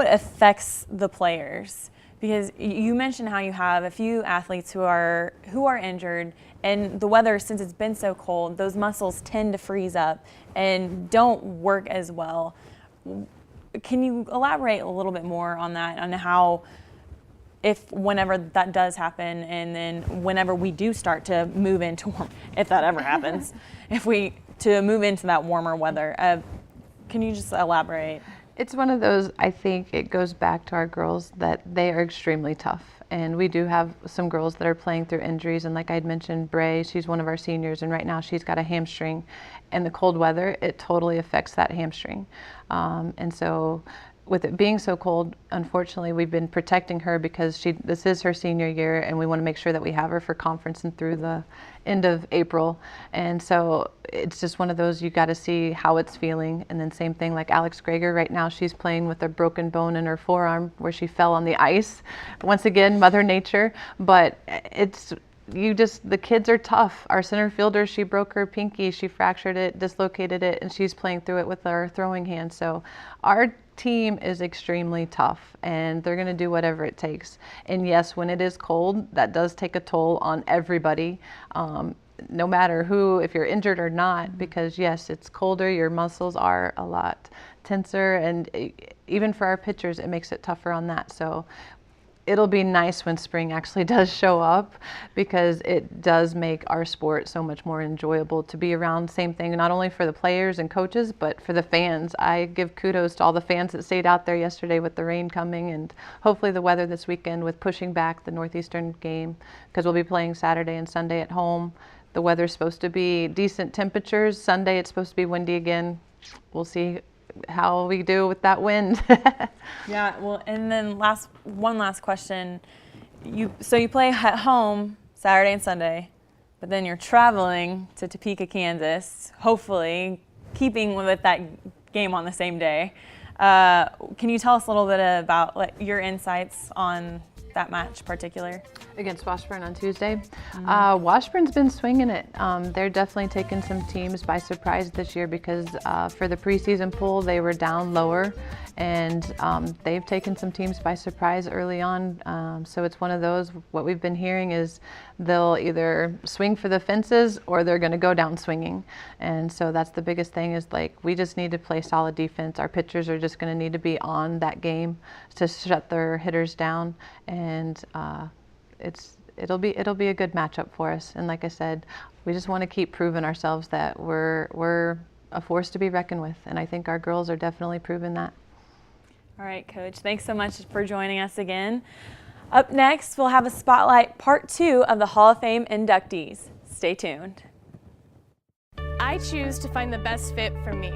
it affects the players. Because you mentioned how you have a few athletes who are injured, and the weather, since it's been so cold, those muscles tend to freeze up and don't work as well. Can you elaborate a little bit more on that, on how, whenever that does happen, and then whenever we do start to move into, if that ever happens, to move into that warmer weather, can you just elaborate? It's one of those, I think it goes back to our girls, that they are extremely tough. And we do have some girls that are playing through injuries. And like I'd mentioned, Bray, she's one of our seniors, and right now she's got a hamstring. And the cold weather, it totally affects that hamstring. And so with it being so cold, unfortunately, we've been protecting her because this is her senior year, and we want to make sure that we have her for conference and through the end of April. And so it's just one of those, you got to see how it's feeling. And then same thing like Alex Greger, right now she's playing with a broken bone in her forearm where she fell on the ice. Once again, Mother Nature, but the kids are tough. Our center fielder, she broke her pinky, she fractured it, dislocated it, and she's playing through it with our throwing hand. So our team is extremely tough, and they're going to do whatever it takes. And yes, when it is cold, that does take a toll on everybody, no matter who, if you're injured or not, because yes, it's colder, your muscles are a lot tenser, and even for our pitchers, it makes it tougher on that. So it'll be nice when spring actually does show up, because it does make our sport so much more enjoyable to be around. Same thing, not only for the players and coaches, but for the fans. I give kudos to all the fans that stayed out there yesterday with the rain coming, and hopefully the weather this weekend with pushing back the Northeastern game, because we'll be playing Saturday and Sunday at home. The weather's supposed to be decent temperatures. Sunday it's supposed to be windy again. We'll see how we do with that wind. Yeah, well, and then one last question. So you play at home Saturday and Sunday, but then you're traveling to Topeka, Kansas, hopefully keeping with that game on the same day. Can you tell us a little bit about your insights on that match in particular? Against Washburn on Tuesday. Washburn's been swinging it. They're definitely taking some teams by surprise this year because for the preseason pool they were down lower, and they've taken some teams by surprise early on. So it's one of those, what we've been hearing is they'll either swing for the fences or they're going to go down swinging. And so that's the biggest thing, is like we just need to play solid defense. Our pitchers are just going to need to be on that game to shut their hitters down, and it'll be a good matchup for us. And like I said, we just want to keep proving ourselves that we're a force to be reckoned with, and I think our girls are definitely proving that. All right, Coach, thanks so much for joining us again. Up next, we'll have a spotlight part 2 of the Hall of Fame inductees. Stay tuned. I choose to find the best fit for me.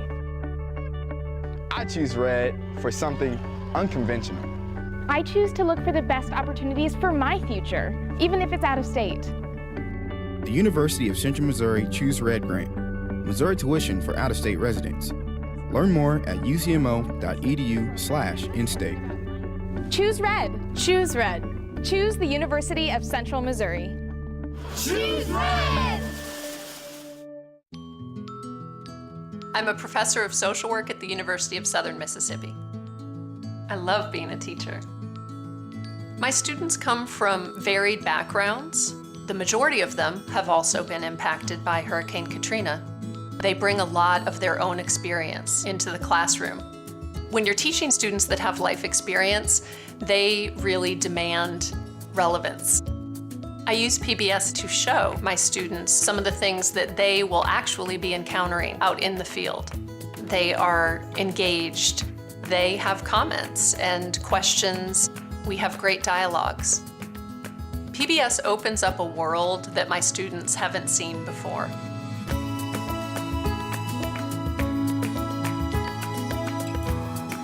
I choose red for something unconventional. I choose to look for the best opportunities for my future, even if it's out of state. The University of Central Missouri Choose Red Grant, Missouri tuition for out-of-state residents. Learn more at ucmo.edu/in-state. Choose red. Choose red. Choose the University of Central Missouri. Choose red! I'm a professor of social work at the University of Southern Mississippi. I love being a teacher. My students come from varied backgrounds. The majority of them have also been impacted by Hurricane Katrina. They bring a lot of their own experience into the classroom. When you're teaching students that have life experience, they really demand relevance. I use PBS to show my students some of the things that they will actually be encountering out in the field. They are engaged. They have comments and questions. We have great dialogues. PBS opens up a world that my students haven't seen before.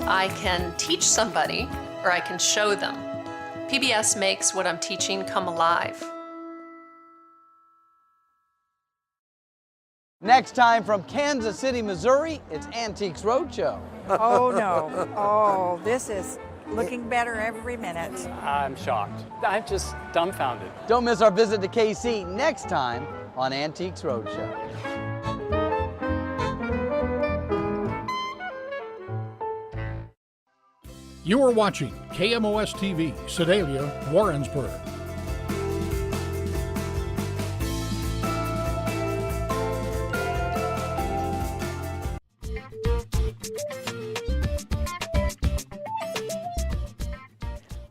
I can teach somebody, or I can show them. PBS makes what I'm teaching come alive. Next time from Kansas City, Missouri, it's Antiques Roadshow. Oh no, oh, this is looking better every minute. I'm shocked. I'm just dumbfounded. Don't miss our visit to KC next time on Antiques Roadshow. You are watching KMOS-TV, Sedalia, Warrensburg.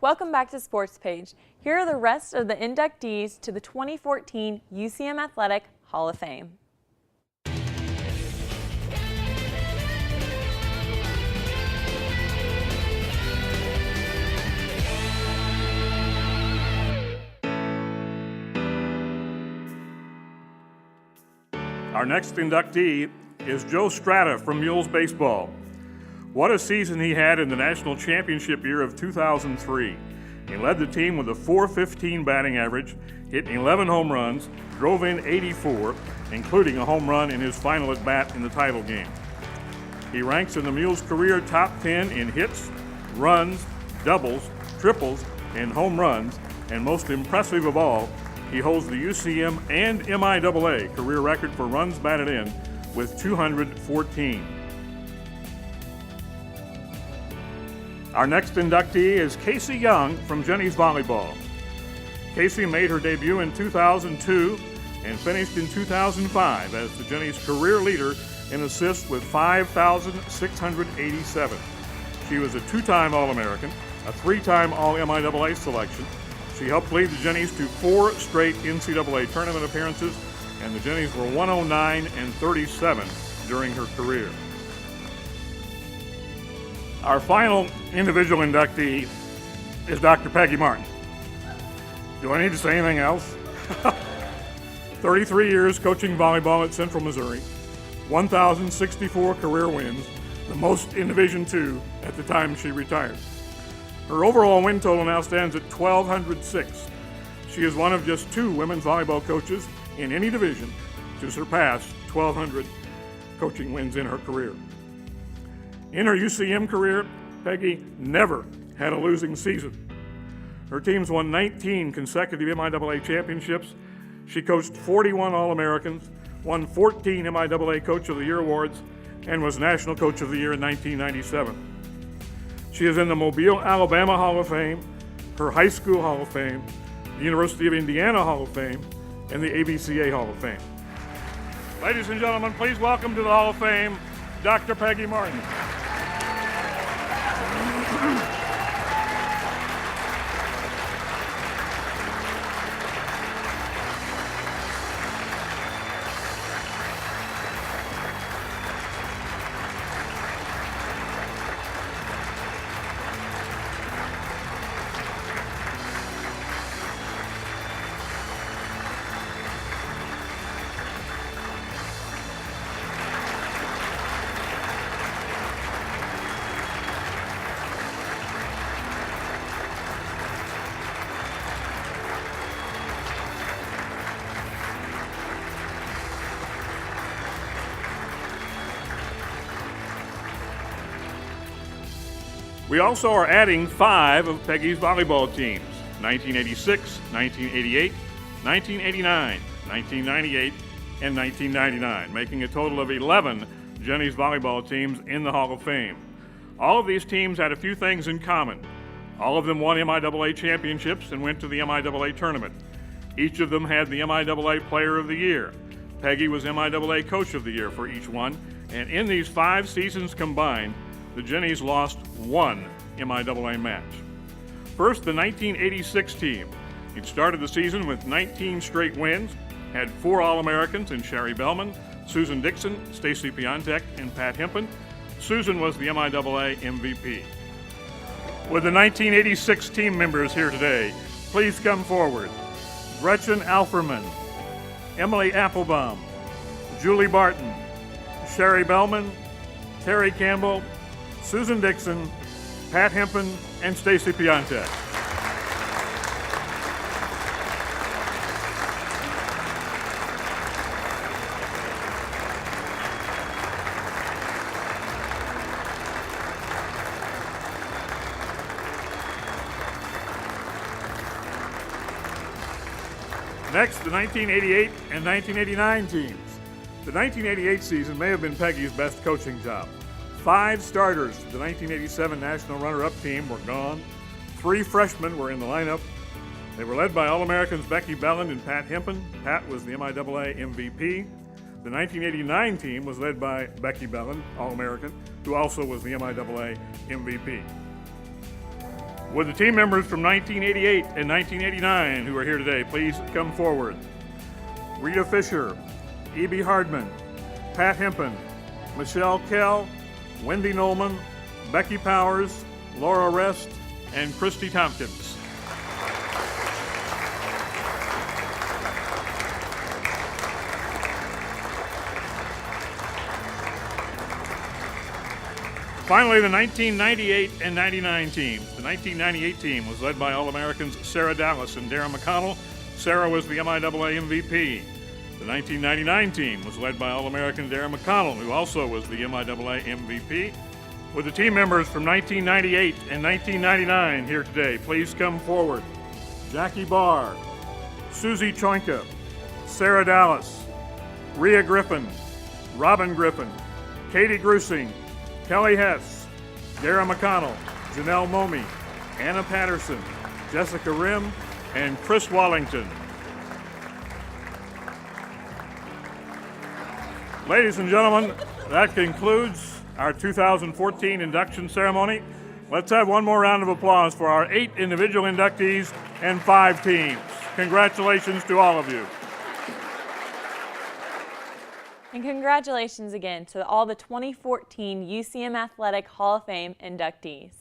Welcome back to Sports Page. Here are the rest of the inductees to the 2014 UCM Athletic Hall of Fame. Our next inductee is Joe Strata from Mules Baseball. What a season he had in the national championship year of 2003. He led the team with a .415 batting average, hit 11 home runs, drove in 84, including a home run in his final at-bat in the title game. He ranks in the Mules career top 10 in hits, runs, doubles, triples, and home runs, and most impressive of all, he holds the UCM and MIAA career record for runs batted in with 214. Our next inductee is Casey Young from Jennies Volleyball. Casey made her debut in 2002 and finished in 2005 as the Jennies career leader in assists with 5,687. She was a two-time All-American, a three-time All-MIAA selection. She helped lead the Jennies to 4 straight NCAA tournament appearances, and the Jennies were 109-37 during her career. Our final individual inductee is Dr. Peggy Martin. Do I need to say anything else? 33 years coaching volleyball at Central Missouri, 1,064 career wins, the most in Division II at the time she retired. Her overall win total now stands at 1,206. She is one of just 2 women's volleyball coaches in any division to surpass 1,200 coaching wins in her career. In her UCM career, Peggy never had a losing season. Her teams won 19 consecutive MIAA championships. She coached 41 All-Americans, won 14 MIAA Coach of the Year awards, and was National Coach of the Year in 1997. She is in the Mobile, Alabama Hall of Fame, her High School Hall of Fame, the University of Indiana Hall of Fame, and the ABCA Hall of Fame. Ladies and gentlemen, please welcome to the Hall of Fame, Dr. Peggy Martin. We also are adding 5 of Peggy's volleyball teams, 1986, 1988, 1989, 1998, and 1999, making a total of 11 Jenny's volleyball teams in the Hall of Fame. All of these teams had a few things in common. All of them won MIAA championships and went to the MIAA tournament. Each of them had the MIAA Player of the Year. Peggy was MIAA Coach of the Year for each one, and in these 5 seasons combined, the Jennies lost 1 MIAA match. First, the 1986 team. It started the season with 19 straight wins, had 4 All-Americans in Sherry Bellman, Susan Dixon, Stacy Piontek, and Pat Hempen. Susan was the MIAA MVP. With the 1986 team members here today, please come forward. Gretchen Alferman, Emily Applebaum, Julie Barton, Sherry Bellman, Terry Campbell, Susan Dixon, Pat Hempen, and Stacy Piontek. Next, the 1988 and 1989 teams. The 1988 season may have been Peggy's best coaching job. 5 starters to the 1987 National Runner-Up team were gone. 3 freshmen were in the lineup. They were led by All-Americans Becky Belland and Pat Hempen. Pat was the MIAA MVP. The 1989 team was led by Becky Belland, All-American, who also was the MIAA MVP. Would the team members from 1988 and 1989 who are here today please come forward? Rita Fisher, E.B. Hardman, Pat Hempen, Michelle Kell, Wendy Nolman, Becky Powers, Laura Rest, and Christy Tompkins. Finally, the 1998 and 99 teams. The 1998 team was led by All-Americans Sarah Dallas and Darren McConnell. Sarah was the MIAA MVP. The 1999 team was led by All-American Darren McConnell, who also was the MIAA MVP. With the team members from 1998 and 1999 here today, please come forward. Jackie Barr, Susie Choinka, Sarah Dallas, Rhea Griffin, Robin Griffin, Katie Grusing, Kelly Hess, Darren McConnell, Janelle Momey, Anna Patterson, Jessica Rim, and Chris Wallington. Ladies and gentlemen, that concludes our 2014 induction ceremony. Let's have one more round of applause for our 8 individual inductees and 5 teams. Congratulations to all of you. And congratulations again to all the 2014 UCM Athletic Hall of Fame inductees.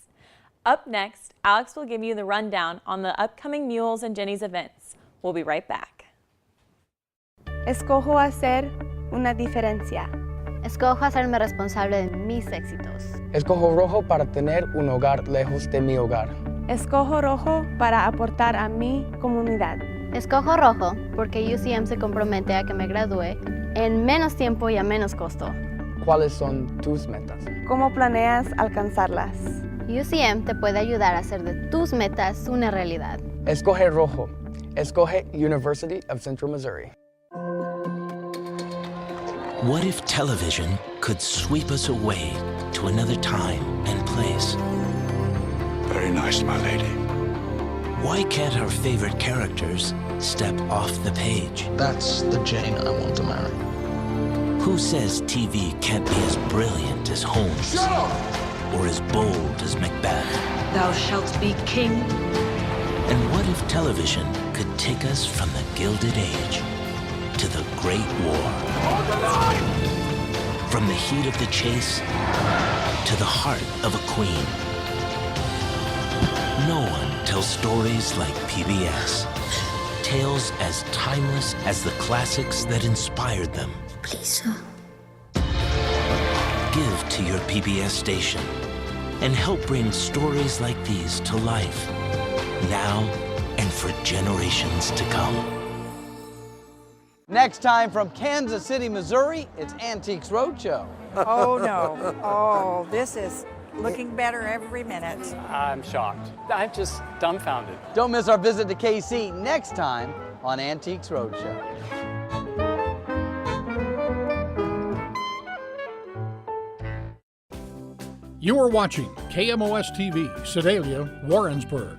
Up next, Alex will give you the rundown on the upcoming Mules and Jennies events. We'll be right back. Escojo hacer una diferencia. Escojo hacerme responsable de mis éxitos. Escojo rojo para tener un hogar lejos de mi hogar. Escojo rojo para aportar a mi comunidad. Escojo rojo porque UCM se compromete a que me gradúe en menos tiempo y a menos costo. ¿Cuáles son tus metas? ¿Cómo planeas alcanzarlas? UCM te puede ayudar a hacer de tus metas una realidad. Escoge rojo. Escoge University of Central Missouri. What if television could sweep us away to another time and place? Very nice, my lady. Why can't our favorite characters step off the page? That's the Jane I want to marry. Who says TV can't be as brilliant as Holmes? Shut up! Or as bold as Macbeth? Thou shalt be king. And what if television could take us from the Gilded Age to the Great War? From the heat of the chase to the heart of a queen. No one tells stories like PBS. Tales as timeless as the classics that inspired them. Please, sir. Give to your PBS station and help bring stories like these to life, now and for generations to come. Next time from Kansas City, Missouri, it's Antiques Roadshow. Oh, no. Oh, this is looking better every minute. I'm shocked. I'm just dumbfounded. Don't miss our visit to KC next time on Antiques Roadshow. You are watching KMOS-TV, Sedalia, Warrensburg.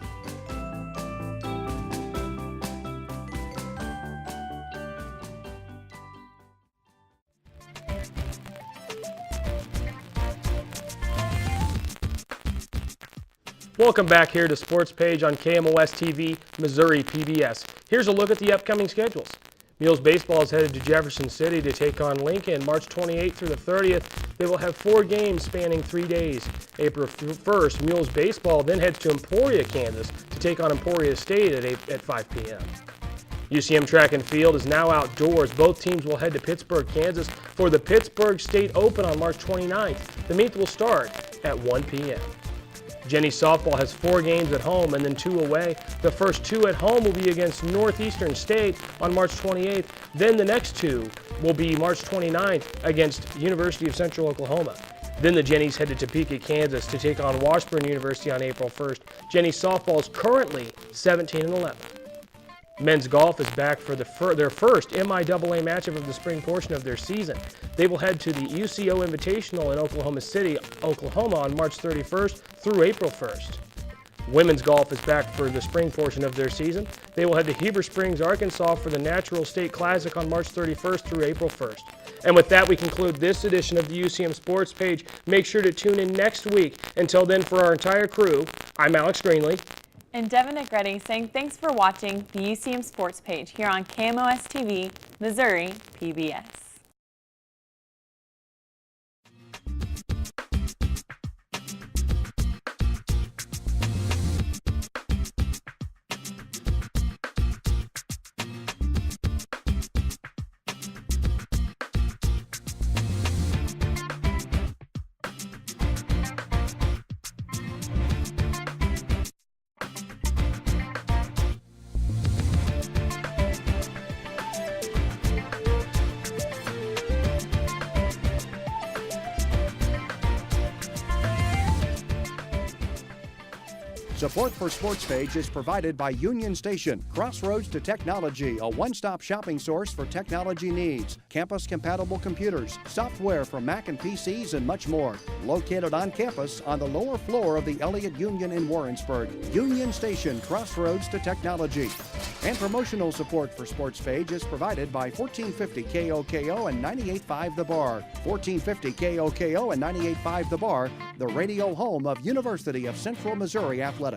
Welcome back here to Sports Page on KMOS-TV, Missouri PBS. Here's a look at the upcoming schedules. Mules Baseball is headed to Jefferson City to take on Lincoln March 28th through the 30th. They will have 4 games spanning 3 days. April 1st, Mules Baseball then heads to Emporia, Kansas to take on Emporia State at 5 p.m. UCM Track and Field is now outdoors. Both teams will head to Pittsburgh, Kansas for the Pittsburgh State Open on March 29th. The meet will start at 1 p.m. Jenny Softball has 4 games at home and then 2 away. The first 2 at home will be against Northeastern State on March 28th. Then the next 2 will be March 29th against University of Central Oklahoma. Then the Jennies head to Topeka, Kansas to take on Washburn University on April 1st. Jenny Softball is currently 17-11. Men's golf is back for their first MIAA matchup of the spring portion of their season. They will head to the UCO Invitational in Oklahoma City, Oklahoma on March 31st through April 1st. Women's golf is back for the spring portion of their season. They will head to Heber Springs, Arkansas for the Natural State Classic on March 31st through April 1st. And with that, we conclude this edition of the UCM Sports Page. Make sure to tune in next week. Until then, for our entire crew, I'm Alex Greenlee. And Devin Negretti saying thanks for watching the UCM Sports Page here on KMOS-TV, Missouri PBS. Support for Sports Page is provided by Union Station, Crossroads to Technology, a one-stop shopping source for technology needs, campus-compatible computers, software for Mac and PCs, and much more. Located on campus on the lower floor of the Elliott Union in Warrensburg. Union Station, Crossroads to Technology. And promotional support for Sports Page is provided by 1450 KOKO and 98.5 The Bar. 1450 KOKO and 98.5 The Bar, the radio home of University of Central Missouri Athletics.